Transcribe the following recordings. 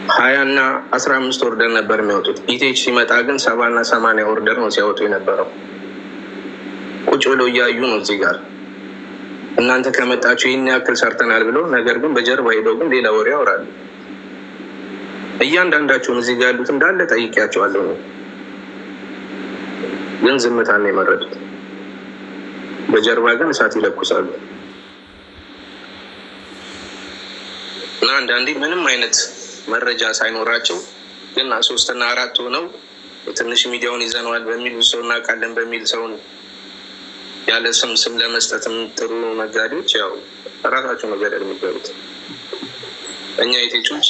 20 እና 15 ኦርደር ነበር የሚወጡት። ኢቴች ሲመጣ ግን 70 እና 80 ኦርደር ነው ሲያወጡ የነበረው። ቁጭ ብለው እያዩ ነው እዚህ ጋር እናንተ ከመጣችሁ ይህን ያክል ሰርተናል ብሎ፣ ነገር ግን በጀርባ ሄደው ግን ሌላ ወሬ ያወራሉ። እያንዳንዳቸውን እዚህ ጋር ያሉት እንዳለ ጠይቄያቸዋለሁ ነው፣ ግን ዝምታን ነው የመረጡት። በጀርባ ግን እሳት ይለኩሳሉ። እና አንዳንዴ ምንም አይነት መረጃ ሳይኖራቸው ግን 3 እና 4 ሆነው ትንሽ ሚዲያውን ይዘነዋል በሚል ሰው እናውቃለን በሚል ሰውን ያለ ስም ለመስጠትም ጥሩ ነጋዴዎች ያው ራሳቸው ነገር የሚገሩት። እኛ ኢቴቾች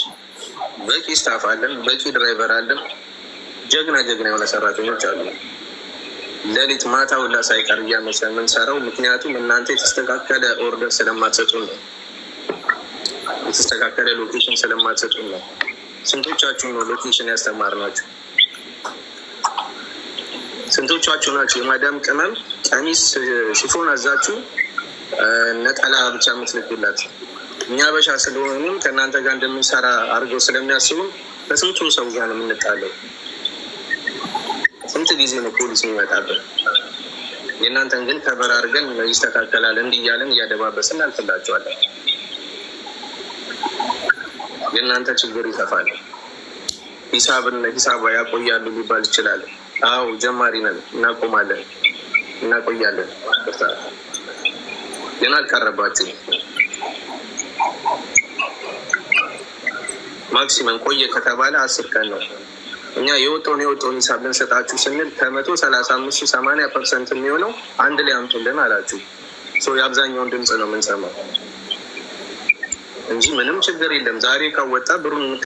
በቂ ስታፍ አለን፣ በቂ ድራይቨር አለን፣ ጀግና የሆነ ሰራተኞች አሉ። ሌሊት ማታ ሁላ ሳይቀር እያመሸ የምንሰራው ምክንያቱም እናንተ የተስተካከለ ኦርደር ስለማትሰጡን ነው፣ የተስተካከለ ሎኬሽን ስለማትሰጡን ነው። ስንቶቻችሁ ነው ሎኬሽን ያስተማርናችሁ? ስንቶቻችሁ ናችሁ የማዳም ቅመም ቀሚስ ሽፎን አዛችሁ ነጠላ ብቻ የምትልኩላት? እኛ በሻ ስለሆኑም ከእናንተ ጋር እንደምንሰራ አድርገው ስለሚያስቡ በስንቱ ሰው ጋር ነው የምንጣለው። ስንት ጊዜ ነው ፖሊስ የሚመጣብን? የእናንተን ግን ከበር አድርገን ይስተካከላል እንዲህ እያለን እያደባበስን አልፍላቸዋለን። የእናንተ ችግር ይሰፋል። ሂሳብ ያቆያሉ ሊባል ይችላል። አዎ ጀማሪ ነን፣ እናቆማለን፣ እናቆያለን። ግን አልቀረባችሁ። ማክሲመም ቆየ ከተባለ 10 ቀን ነው። እኛ የወጣውን ሂሳብ ልንሰጣችሁ ስንል ከ135-80% የሚሆነው አንድ ላይ አምጡልን አላችሁ። የአብዛኛውን ድምፅ ነው የምንሰማው እንጂ ምንም ችግር የለም። ዛሬ ካወጣ ብሩን